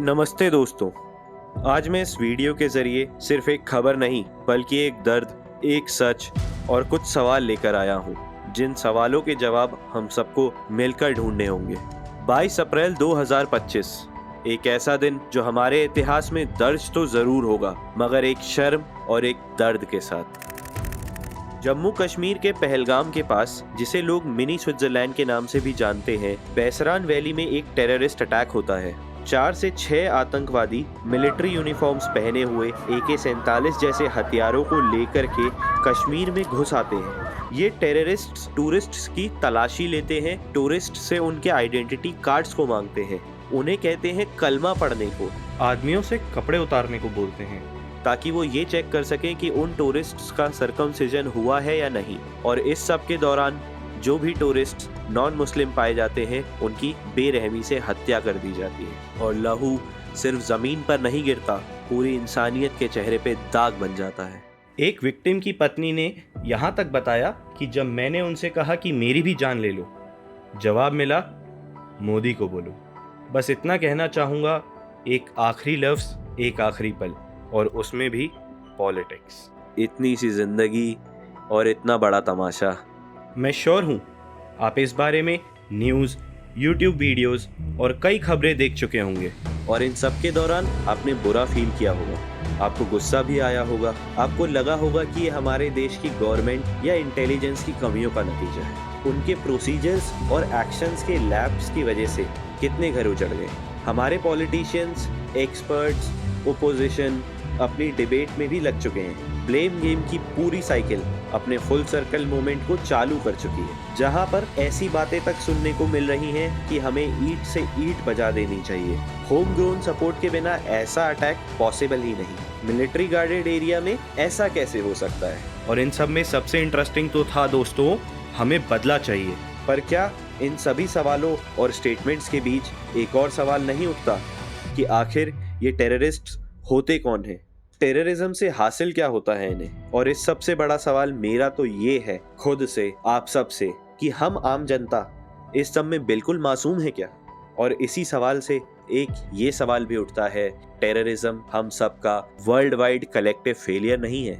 नमस्ते दोस्तों। आज मैं इस वीडियो के जरिए सिर्फ एक खबर नहीं बल्कि एक दर्द, एक सच और कुछ सवाल लेकर आया हूँ, जिन सवालों के जवाब हम सबको मिलकर ढूंढने होंगे। 22 अप्रैल 2025, एक ऐसा दिन जो हमारे इतिहास में दर्ज तो जरूर होगा, मगर एक शर्म और एक दर्द के साथ। जम्मू कश्मीर के पहलगाम के पास, जिसे लोग मिनी स्विट्जरलैंड के नाम से भी जानते हैं, बैसरान वैली में एक टेररिस्ट अटैक होता है। 4 से 6 आतंकवादी मिलिट्री यूनिफॉर्म्स पहने हुए AK-47 जैसे हथियारों को लेकर के कश्मीर में घुस आते हैं। ये टेररिस्ट्स टूरिस्ट्स की तलाशी लेते हैं, टूरिस्ट से उनके आइडेंटिटी कार्ड्स को मांगते हैं, उन्हें कहते हैं कलमा पढ़ने को, आदमियों से कपड़े उतारने को बोलते हैं ताकि वो ये चेक कर सकें कि उन टूरिस्ट्स का सर्कमसिजन हुआ है या नहीं। और इस सब के दौरान जो भी टूरिस्ट नॉन मुस्लिम पाए जाते हैं, उनकी बेरहमी से हत्या कर दी जाती है और लहू सिर्फ ज़मीन पर नहीं गिरता, पूरी इंसानियत के चेहरे पे दाग बन जाता है। एक विक्टिम की पत्नी ने यहाँ तक बताया कि जब मैंने उनसे कहा कि मेरी भी जान ले लो, जवाब मिला मोदी को बोलो। बस इतना कहना चाहूँगा, एक आखिरी लफ्ज़, एक आखिरी पल, और उसमें भी पॉलिटिक्स। इतनी सी जिंदगी और इतना बड़ा तमाशा। मैं श्योर हूँ आप इस बारे में न्यूज़, यूट्यूब वीडियोस और कई खबरें देख चुके होंगे, और इन सब के दौरान आपने बुरा फील किया होगा, आपको गुस्सा भी आया होगा, आपको लगा होगा कि ये हमारे देश की गवर्नमेंट या इंटेलिजेंस की कमियों का नतीजा है। उनके प्रोसीजर्स और एक्शंस के लैप्स की वजह से कितने घर उजड़ गए। हमारे पॉलिटिशियंस, एक्सपर्ट्स, ओपोजिशन अपनी डिबेट में भी लग चुके हैं। ब्लेम गेम की पूरी साइकिल अपने फुल सर्कल मूवमेंट को चालू कर चुकी है, जहां पर ऐसी बातें तक सुनने को मिल रही हैं कि हमें ईंट से ईंट बजा देनी चाहिए। होम ग्रोन सपोर्ट के बिना ऐसा अटैक पॉसिबल ही नहीं। मिलिट्री गार्डेड एरिया में ऐसा कैसे हो सकता है? और इन सब में सबसे इंटरेस्टिंग तो था दोस्तों, हमें बदला चाहिए। पर क्या इन सभी सवालों और स्टेटमेंट्स के बीच एक और सवाल नहीं उठता कि आखिर ये टेररिस्ट्स होते कौन हैं? टेररिज्म से हासिल क्या होता है इन्हें? और इस सबसे बड़ा सवाल मेरा तो ये है खुद से, आप सब से, कि हम आम जनता इस सब में बिल्कुल मासूम है क्या? और इसी सवाल से एक ये सवाल भी उठता है, टेररिज्म हम सब का वर्ल्ड वाइड कलेक्टिव फेलियर नहीं है?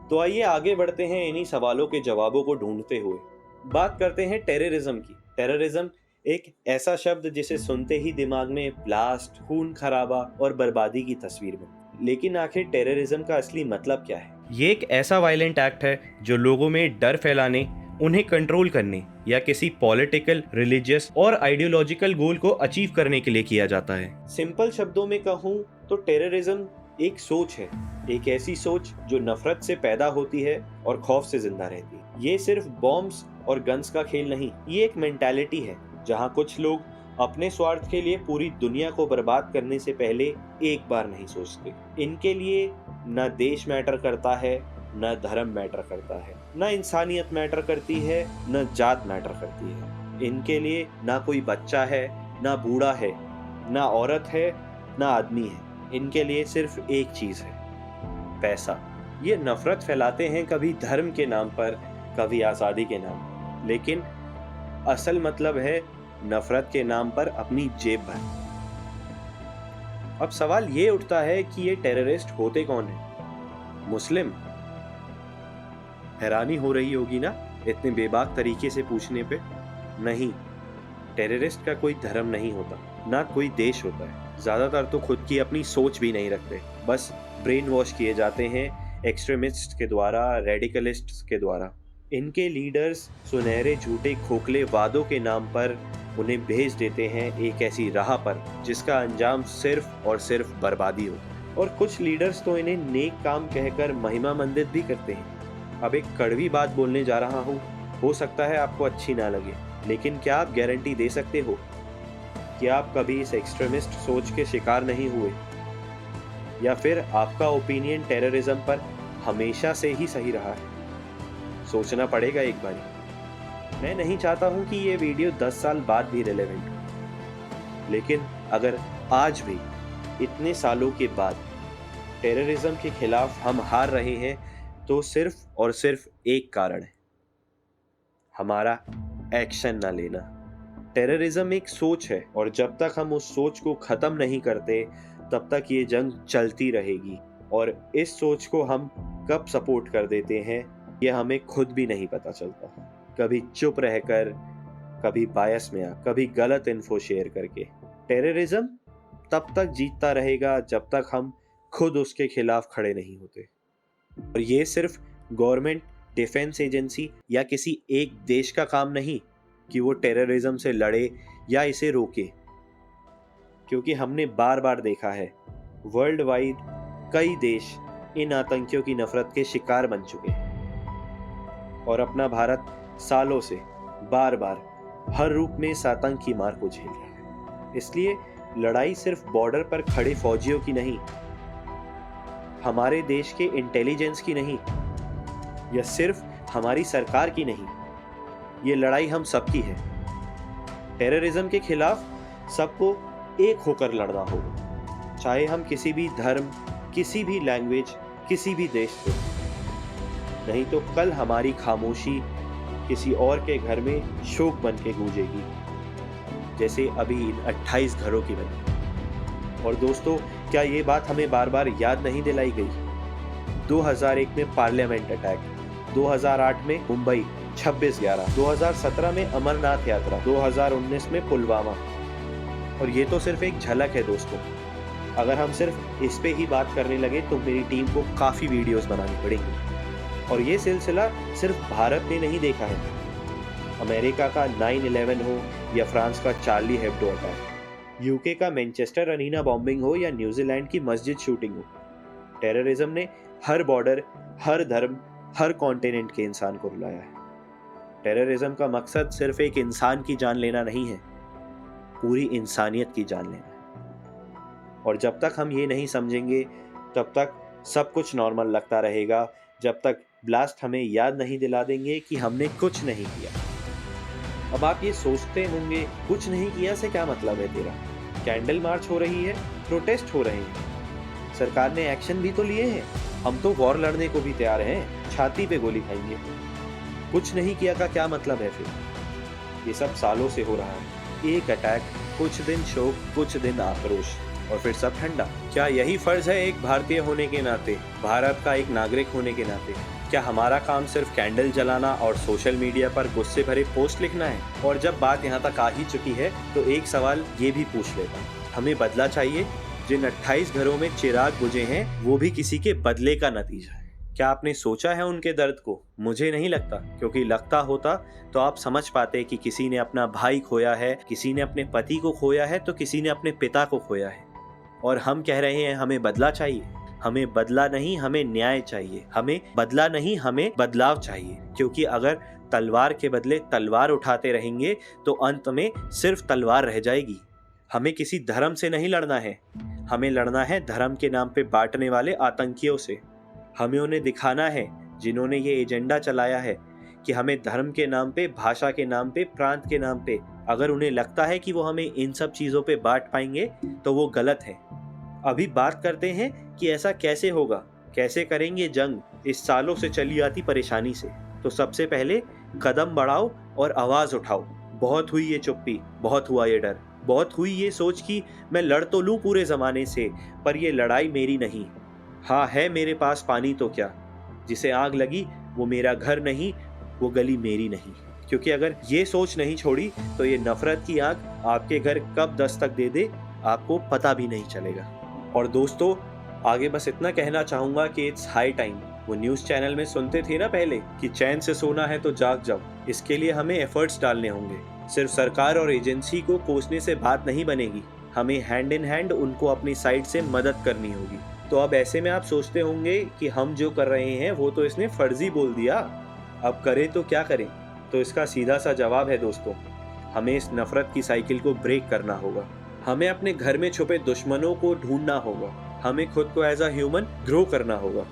तो आइए आगे बढ़ते हैं इन्हीं सवालों के जवाबों को ढूंढते हुए। बात करते हैं टेररिज्म की। टेररिज्म एक ऐसा शब्द जिसे सुनते ही दिमाग में ब्लास्ट, खून खराबा और बर्बादी की तस्वीर बनती। लेकिन आखिर टेररिज्म का असली मतलब क्या है? ये एक ऐसा वायलेंट एक्ट है जो लोगों में डर फैलाने, उन्हें कंट्रोल करने या किसी पॉलिटिकल, रिलीजियस और आइडियोलॉजिकल गोल को अचीव करने के लिए किया जाता है। सिंपल शब्दों में कहूँ तो टेररिज्म एक सोच है, एक ऐसी सोच जो नफरत से पैदा होती है और खौफ से जिंदा रहती है। ये सिर्फ बॉम्ब्स और गन्स का खेल नहीं, ये एक मेंटालिटी है जहाँ कुछ लोग अपने स्वार्थ के लिए पूरी दुनिया को बर्बाद करने से पहले एक बार नहीं सोचते। इनके लिए न देश मैटर करता है, न धर्म मैटर करता है, न इंसानियत मैटर करती है, न जात मैटर करती है। इनके लिए ना कोई बच्चा है, ना बूढ़ा है, ना औरत है, ना आदमी है। इनके लिए सिर्फ एक चीज है, पैसा। ये नफरत फैलाते हैं कभी धर्म के नाम पर, कभी आजादी के नाम पर, लेकिन असल मतलब है नफरत के नाम पर अपनी जेब भर। अब सवाल ये उठता है कि ये टेररिस्ट होते कौन हैं? मुस्लिम? हैरानी हो रही होगी ना इतने बेबाक तरीके से पूछने पे। नहीं, टेररिस्ट का कोई धर्म नहीं होता, ना कोई देश होता है। ज्यादातर तो खुद की अपनी सोच भी नहीं रखते, बस ब्रेन वॉश किए जाते हैं एक्सट्रीमिस्ट के द्वारा, रेडिकलिस्ट्स के द्वारा। इनके लीडर्स सुनहरे झूठे खोखले वादों के नाम पर उन्हें भेज देते हैं एक ऐसी राह पर जिसका अंजाम सिर्फ और सिर्फ बर्बादी होता है। और कुछ लीडर्स तो इन्हें नेक काम कहकर महिमा मंडित भी करते हैं। अब एक कड़वी बात बोलने जा रहा हूँ, हो सकता है आपको अच्छी ना लगे, लेकिन क्या आप गारंटी दे सकते हो कि आप कभी इस एक्सट्रीमिस्ट सोच के शिकार नहीं हुए? या फिर आपका ओपिनियन टेररिज्म पर हमेशा से ही सही रहा है? सोचना पड़ेगा एक बारी। मैं नहीं चाहता हूं कि ये वीडियो 10 साल बाद भी रिलेवेंट हो, लेकिन अगर आज भी इतने सालों के बाद टेररिज्म के खिलाफ हम हार रहे हैं, तो सिर्फ और सिर्फ एक कारण है, हमारा एक्शन ना लेना। टेररिज्म एक सोच है और जब तक हम उस सोच को खत्म नहीं करते तब तक ये जंग चलती रहेगी। और इस सोच को हम कब सपोर्ट कर देते हैं ये हमें खुद भी नहीं पता चलता। कभी चुप रहकर, कभी बायस में कभी गलत इन्फो शेयर करके। टेररिज्म तब तक जीतता रहेगा जब तक हम खुद उसके खिलाफ खड़े नहीं होते। और ये सिर्फ गवर्नमेंट, डिफेंस एजेंसी या किसी एक देश का काम नहीं कि वो टेररिज्म से लड़े या इसे रोके, क्योंकि हमने बार बार देखा है वर्ल्ड वाइड कई देश इन आतंकियों की नफरत के शिकार बन चुके हैं और अपना भारत सालों से बार बार हर रूप में इस आतंक की मार को झेल रहा है। इसलिए लड़ाई सिर्फ बॉर्डर पर खड़े फौजियों की नहीं, हमारे देश के इंटेलिजेंस की नहीं, या सिर्फ हमारी सरकार की नहीं, ये लड़ाई हम सबकी है। टेररिज्म के खिलाफ सबको एक होकर लड़ना होगा, चाहे हम किसी भी धर्म, किसी भी लैंग्वेज, किसी भी देश से। नहीं तो कल हमारी खामोशी किसी और के घर में शोक बन के गूंजेगी, जैसे अभी इन 28 घरों की बनी। और दोस्तों, क्या ये बात हमें बार बार याद नहीं दिलाई गई? 2001 में पार्लियामेंट अटैक, 2008 में मुंबई 26/11, 2017 में अमरनाथ यात्रा, 2019 में पुलवामा। और ये तो सिर्फ एक झलक है दोस्तों। अगर हम सिर्फ इस पे ही बात करने लगे तो मेरी टीम को काफ़ी वीडियोस बनानी पड़ेंगी। और ये सिलसिला सिर्फ भारत ने नहीं देखा है। अमेरिका का 9/11 हो या फ्रांस का चार्ली हेब्डो अटैक, यूके का मैनचेस्टर अरीना बॉम्बिंग हो या न्यूजीलैंड की मस्जिद शूटिंग हो, टेररिज्म ने हर बॉर्डर, हर धर्म, हर कॉन्टिनेंट के इंसान को रुलाया है। टेररिज्म का मकसद सिर्फ एक इंसान की जान लेना नहीं है, पूरी इंसानियत की जान लेना है। और जब तक हम ये नहीं समझेंगे तब तक सब कुछ नॉर्मल लगता रहेगा, जब तक ब्लास्ट हमें याद नहीं दिला देंगे कि हमने कुछ नहीं किया। अब आप ये सोचते होंगे, कुछ नहीं किया से क्या मतलब है तेरा? कैंडल मार्च हो रही है, प्रोटेस्ट हो रहे हैं, सरकार ने एक्शन भी तो लिए हैं, हम तो वॉर लड़ने को भी तैयार हैं, छाती पे गोली खाएंगे। कुछ नहीं किया का क्या मतलब है फिर? ये सब सालों से हो रहा है, एक अटैक, कुछ दिन शोक, कुछ दिन आक्रोश और फिर सब ठंडा। क्या यही फर्ज है एक भारतीय होने के नाते, भारत का एक नागरिक होने के नाते? क्या हमारा काम सिर्फ कैंडल जलाना और सोशल मीडिया पर गुस्से भरे पोस्ट लिखना है? और जब बात यहाँ तक आ ही चुकी है तो एक सवाल ये भी पूछ लेता हूँ, हमें बदला चाहिए? जिन 28 घरों में चिराग बुझे हैं वो भी किसी के बदले का नतीजा है। क्या आपने सोचा है उनके दर्द को? मुझे नहीं लगता, क्योंकि लगता होता तो आप समझ पाते कि किसी ने अपना भाई खोया है, किसी ने अपने पति को खोया है, तो किसी ने अपने पिता को खोया है। और हम कह रहे हैं हमें बदला चाहिए। हमें बदला नहीं, हमें न्याय चाहिए। हमें बदला नहीं, हमें बदलाव चाहिए। क्योंकि अगर तलवार के बदले तलवार उठाते रहेंगे तो अंत में सिर्फ तलवार रह जाएगी। हमें किसी धर्म से नहीं लड़ना है, हमें लड़ना है धर्म के नाम पे बांटने वाले आतंकियों से। हमें उन्हें दिखाना है, जिन्होंने ये एजेंडा चलाया है, कि हमें धर्म के नाम पे, भाषा के नाम पे, प्रांत के नाम पे, अगर उन्हें लगता है कि वो हमें इन सब चीज़ों पे बांट पाएंगे तो वो गलत है। अभी बात करते हैं कि ऐसा कैसे होगा, कैसे करेंगे जंग इस सालों से चली आती परेशानी से। तो सबसे पहले कदम बढ़ाओ और आवाज़ उठाओ। बहुत हुई ये चुप्पी, बहुत हुआ ये डर, बहुत हुई ये सोच कि मैं लड़ तो लूँ पूरे ज़माने से, पर ये लड़ाई मेरी नहीं। हाँ, है मेरे पास पानी तो क्या, जिसे आग लगी वो मेरा घर नहीं, वो गली मेरी नहीं। क्योंकि अगर ये सोच नहीं छोड़ी तो ये नफरत की आग आपके घर कब दस्तक दे दे आपको पता भी नहीं चलेगा। और दोस्तों, आगे बस इतना कहना चाहूँगा कि इट्स हाई टाइम। वो न्यूज़ चैनल में सुनते थे ना पहले कि चैन से सोना है तो जाग जाओ। इसके लिए हमें एफर्ट्स डालने होंगे। सिर्फ सरकार और एजेंसी को कोसने से बात नहीं बनेगी, हमें हैंड इन हैंड उनको अपनी साइड से मदद करनी होगी। तो अब ऐसे में आप सोचते होंगे कि हम जो कर रहे हैं वो तो इसने फर्जी बोल दिया, अब करें तो क्या करें? तो इसका सीधा सा जवाब है दोस्तों, हमें इस नफरत की साइकिल को ब्रेक करना होगा। हमें अपने घर में छुपे दुश्मनों को ढूंढना होगा। हमें खुद को एज अ ह्यूमन ग्रो करना होगा।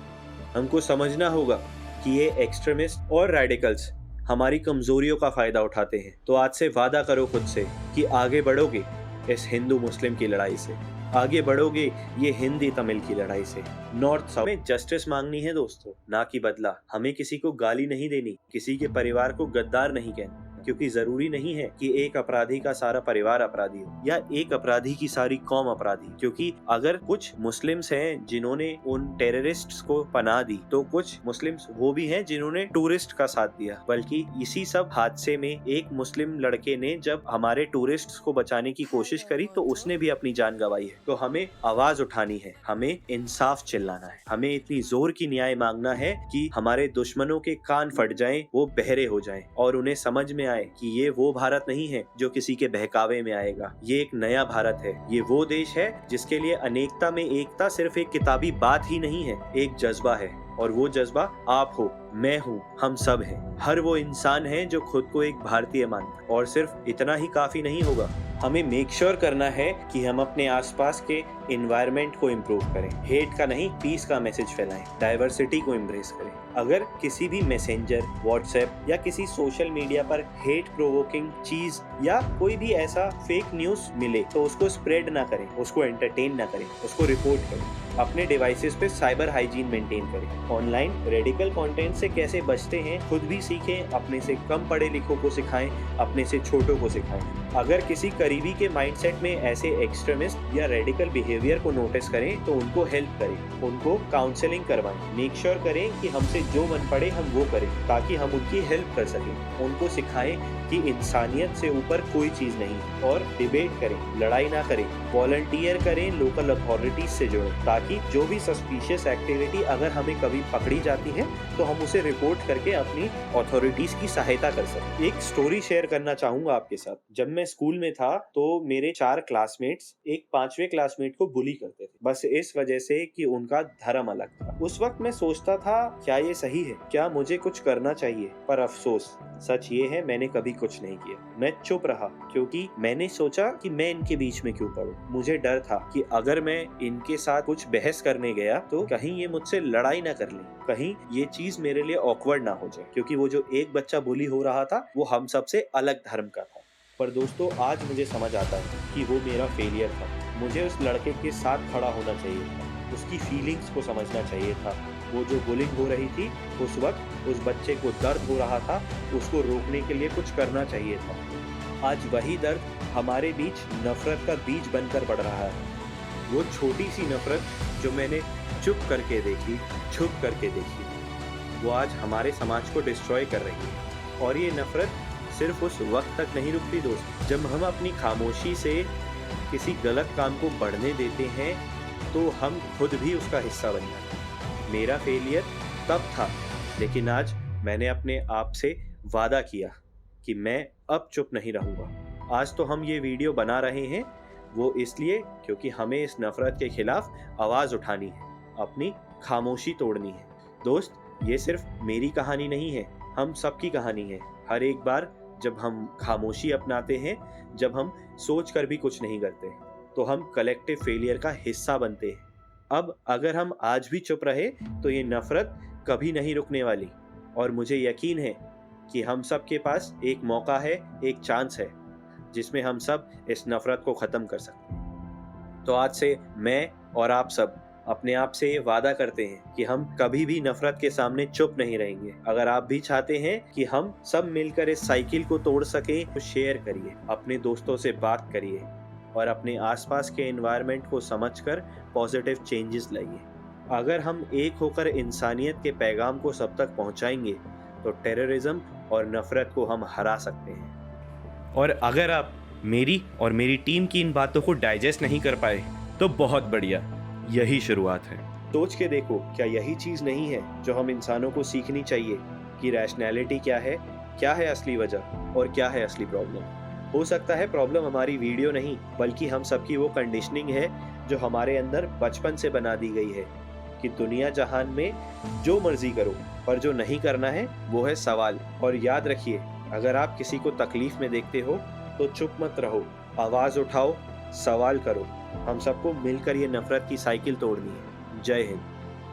हमको समझना होगा कि ये एक्सट्रीमिस्ट और रेडिकल्स हमारी कमजोरियों का फायदा उठाते हैं। तो आज से वादा करो खुद से कि आगे बढ़ोगे इस हिंदू मुस्लिम की लड़ाई से, आगे बढ़ोगे ये हिंदी तमिल की लड़ाई से। नॉर्थ साउथ में जस्टिस मांगनी है दोस्तों, ना कि बदला। हमें किसी को गाली नहीं देनी, किसी के परिवार को गद्दार नहीं कहना, क्योंकि जरूरी नहीं है कि एक अपराधी का सारा परिवार अपराधी हो या एक अपराधी की सारी कौम अपराधी, क्योंकि अगर कुछ मुस्लिम्स हैं जिन्होंने उन टेररिस्ट्स को पनाह दी तो कुछ मुस्लिम्स वो भी हैं जिन्होंने टूरिस्ट का साथ दिया। बल्कि इसी सब हादसे में एक मुस्लिम लड़के ने जब हमारे टूरिस्ट्स को बचाने की कोशिश करी तो उसने भी अपनी जान गंवाई है। तो हमें आवाज उठानी है, हमें इंसाफ चिल्लाना है, हमें इतनी जोर की न्याय मांगना है कि हमारे दुश्मनों के कान फट जाएं, वो बहरे हो जाएं और उन्हें समझ में आए कि ये वो भारत नहीं है जो किसी के बहकावे में आएगा। ये एक नया भारत है, ये वो देश है जिसके लिए अनेकता में एकता सिर्फ एक किताबी बात ही नहीं है, एक जज्बा है। और वो जज्बा आप हो, मैं हूँ, हम सब हैं। हर वो इंसान है जो खुद को एक भारतीय मानता है। और सिर्फ इतना ही काफी नहीं होगा, हमें मेक श्योर करना है कि हम अपने आसपास के एनवायरनमेंट को इम्प्रूव करें, हेट का नहीं पीस का मैसेज फैलाएं, डाइवर्सिटी को एम्ब्रेस करें। अगर किसी भी मैसेंजर, व्हाट्सएप या किसी सोशल मीडिया पर हेट प्रोवोकिंग चीज या कोई भी ऐसा फेक न्यूज मिले तो उसको स्प्रेड ना करें, उसको एंटरटेन ना करें, उसको रिपोर्ट करें। अपने डिवाइसेस पे साइबर हाइजीन मेंटेन करें। ऑनलाइन रेडिकल कंटेंट से कैसे बचते हैं खुद भी सीखें, अपने से कम पढ़े लिखों को सिखाएं, अपने से छोटों को सिखाएं। अगर किसी करीबी के माइंडसेट में ऐसे एक्सट्रीमिस्ट या रेडिकल बिहेवियर को नोटिस करें तो उनको हेल्प करें, उनको काउंसलिंग करवाएं। मेक श्योर करें कि हमसे जो मन पड़े हम वो करें ताकि हम उनकी हेल्प कर सकें। उनको सिखाएं कि इंसानियत से ऊपर कोई चीज नहीं। और डिबेट करें, लड़ाई ना करें, वॉलंटियर करें, लोकल अथॉरिटीज से जुड़ें ताकि जो भी सस्पिशियस एक्टिविटी अगर हमें कभी पकड़ी जाती है तो हम उसे रिपोर्ट करके अपनी अथॉरिटीज की सहायता कर सकें। एक स्टोरी शेयर करना चाहूंगा आपके साथ। जब मैं स्कूल में था तो मेरे 4 क्लासमेट्स एक 5वें क्लासमेट को बुली करते थे, बस इस वजह से कि उनका धर्म अलग था। उस वक्त मैं सोचता था क्या ये सही है, क्या मुझे कुछ करना चाहिए, पर अफसोस सच ये है मैंने कभी कुछ नहीं किया। मैं चुप रहा क्योंकि मैंने सोचा कि मैं इनके बीच में क्यों पड़ूं। मुझे डर था कि अगर मैं इनके साथ कुछ बहस करने गया तो कहीं ये मुझसे लड़ाई ना कर लें, कहीं ये चीज मेरे लिए ऑकवर्ड ना हो जाए, क्योंकि वो जो एक बच्चा बुली हो रहा था वो हम सबसे अलग धर्म का था। पर दोस्तों आज मुझे समझ आता है कि वो मेरा फेलियर था। मुझे उस लड़के के साथ खड़ा होना चाहिए था, उसकी फीलिंग्स को समझना चाहिए था। वो जो बुलिंग हो रही थी उस वक्त उस बच्चे को दर्द हो रहा था, उसको रोकने के लिए कुछ करना चाहिए था। आज वही दर्द हमारे बीच नफरत का बीज बनकर बढ़ रहा है। वो छोटी सी नफरत जो मैंने चुप करके देखी, छुप करके देखी, वो आज हमारे समाज को डिस्ट्रॉय कर रही है। और ये नफरत सिर्फ उस वक्त तक नहीं रुकती दोस्त, जब हम अपनी खामोशी से किसी गलत काम को बढ़ने देते हैं तो हम खुद भी उसका हिस्सा बन जाते हैं। मेरा फेलियर तब था, लेकिन आज मैंने अपने आप से वादा किया कि मैं अब चुप नहीं रहूँगा। आज तो हम ये वीडियो बना रहे हैं वो इसलिए क्योंकि हमें इस नफरत के खिलाफ आवाज़ उठानी है, अपनी खामोशी तोड़नी है। दोस्त, ये सिर्फ मेरी कहानी नहीं है, हम सबकी कहानी है। हर एक बार जब हम खामोशी अपनाते हैं, जब हम सोच कर भी कुछ नहीं करते, तो हम कलेक्टिव फेलियर का हिस्सा बनते हैं। अब अगर हम आज भी चुप रहे तो ये नफरत कभी नहीं रुकने वाली। और मुझे यकीन है कि हम सब के पास एक मौका है, एक चांस है जिसमें हम सब इस नफरत को ख़त्म कर सकते हैं। तो आज से मैं और आप सब अपने आप से ये वादा करते हैं कि हम कभी भी नफरत के सामने चुप नहीं रहेंगे। अगर आप भी चाहते हैं कि हम सब मिलकर इस साइकिल को तोड़ सकें तो शेयर करिए, अपने दोस्तों से बात करिए और अपने आसपास के एनवायरनमेंट को समझकर पॉजिटिव चेंजेस लाइए। अगर हम एक होकर इंसानियत के पैगाम को सब तक पहुंचाएंगे तो टेररिज्म और नफरत को हम हरा सकते हैं। और अगर आप मेरी और मेरी टीम की इन बातों को डाइजेस्ट नहीं कर पाए तो बहुत बढ़िया, यही शुरुआत है। सोच के देखो, क्या यही चीज़ नहीं है जो हम इंसानों को सीखनी चाहिए कि रैशनैलिटी क्या है असली वजह और क्या है असली प्रॉब्लम। हो सकता है प्रॉब्लम हमारी वीडियो नहीं बल्कि हम सबकी वो कंडीशनिंग है जो हमारे अंदर बचपन से बना दी गई है कि दुनिया जहान में जो मर्जी करो, पर जो नहीं करना है वो है सवाल। और याद रखिए, अगर आप किसी को तकलीफ में देखते हो तो चुप मत रहो, आवाज़ उठाओ, सवाल करो। हम सबको मिलकर ये नफरत की साइकिल तोड़नी है। जय हिंद।